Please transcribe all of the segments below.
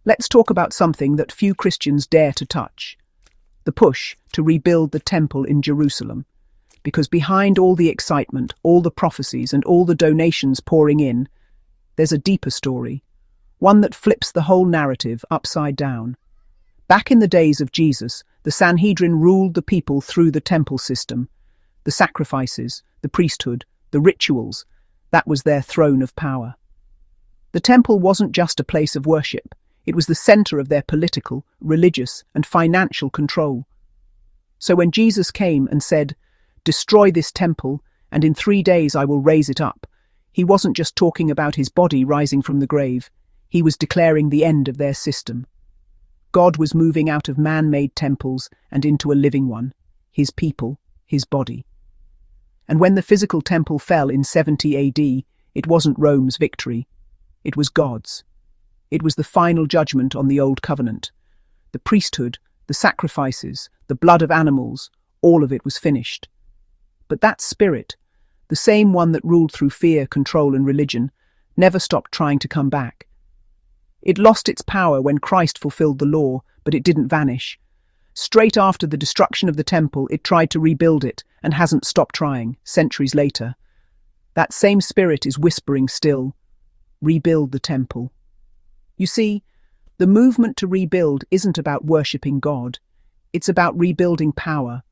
Let's talk about something that few Christians dare to touch: the push to rebuild the temple in Jerusalem. Because behind all the excitement, all the prophecies, and all the donations pouring in, there's a deeper story, one that flips the whole narrative upside down. Back in the days of Jesus, the Sanhedrin ruled the people through the temple system. The sacrifices, the priesthood, the rituals, that was their throne of power. The temple wasn't just a place of worship. It was the center of their political, religious, and financial control. So when Jesus came and said, "Destroy this temple, and in 3 days I will raise it up," he wasn't just talking about his body rising from the grave. He was declaring the end of their system. God was moving out of man-made temples and into a living one, his people, his body. And when the physical temple fell in 70 AD, it wasn't Rome's victory. It was God's. It was the final judgment on the old covenant. The priesthood, the sacrifices, the blood of animals, all of it was finished. But that spirit, the same one that ruled through fear, control, and religion, never stopped trying to come back. It lost its power when Christ fulfilled the law, but it didn't vanish. Straight after the destruction of the temple, it tried to rebuild it and hasn't stopped trying, centuries later. That same spirit is whispering still, "Rebuild the temple." You see, the movement to rebuild isn't about worshipping God. It's about rebuilding power,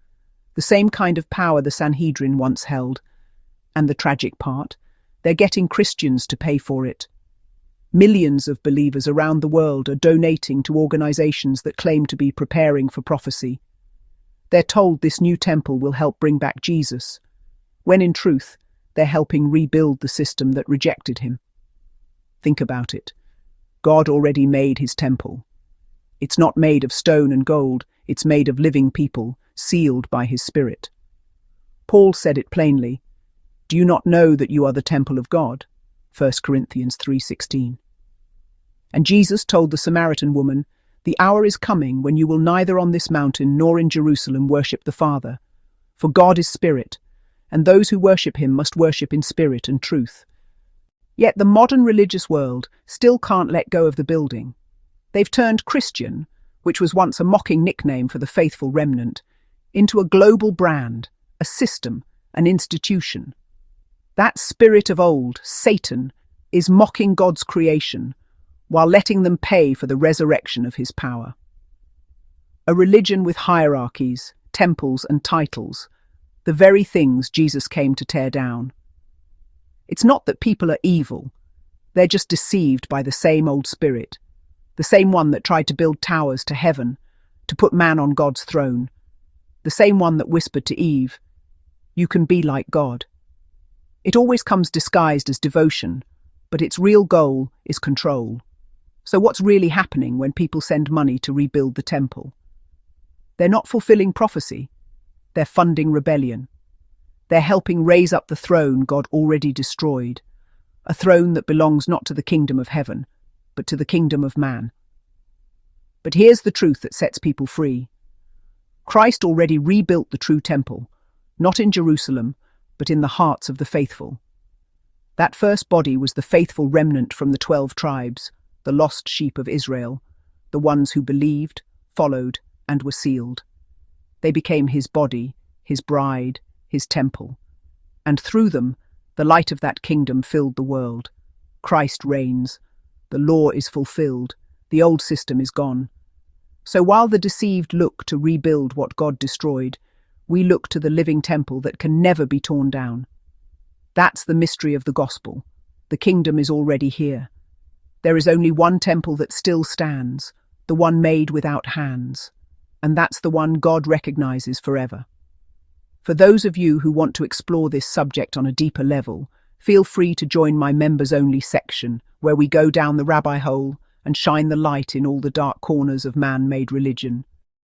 the same kind of power the Sanhedrin once held. And the tragic part, they're getting Christians to pay for it. Millions of believers around the world are donating to organizations that claim to be preparing for prophecy. They're told this new temple will help bring back Jesus, when in truth, they're helping rebuild the system that rejected him. Think about it. God already made his temple. It's not made of stone and gold, it's made of living people, sealed by his Spirit. Paul said it plainly, "Do you not know that you are the temple of God?" 1 Corinthians 3:16. And Jesus told the Samaritan woman, "The hour is coming when you will neither on this mountain nor in Jerusalem worship the Father. For God is spirit, and those who worship him must worship in spirit and truth." Yet the modern religious world still can't let go of the building. They've turned Christian, which was once a mocking nickname for the faithful remnant, into a global brand, a system, an institution. That spirit of old, Satan, is mocking God's creation while letting them pay for the resurrection of his power. A religion with hierarchies, temples and titles, the very things Jesus came to tear down. It's not that people are evil, they're just deceived by the same old spirit, the same one that tried to build towers to heaven, to put man on God's throne, the same one that whispered to Eve, "You can be like God." It always comes disguised as devotion, but its real goal is control. So what's really happening when people send money to rebuild the temple? They're not fulfilling prophecy, they're funding rebellion. They're helping raise up the throne God already destroyed, a throne that belongs not to the kingdom of heaven, but to the kingdom of man. But here's the truth that sets people free. Christ already rebuilt the true temple, not in Jerusalem, but in the hearts of the faithful. That first body was the faithful remnant from the 12 tribes, the lost sheep of Israel, the ones who believed, followed, and were sealed. They became his body, his bride, his temple. And through them, the light of that kingdom filled the world. Christ reigns. The law is fulfilled. The old system is gone. So while the deceived look to rebuild what God destroyed, we look to the living temple that can never be torn down. That's the mystery of the gospel. The kingdom is already here. There is only one temple that still stands, the one made without hands. And that's the one God recognizes forever. For those of you who want to explore this subject on a deeper level, feel free to join my members-only section, where we go down the rabbit hole and shine the light in all the dark corners of man-made religion.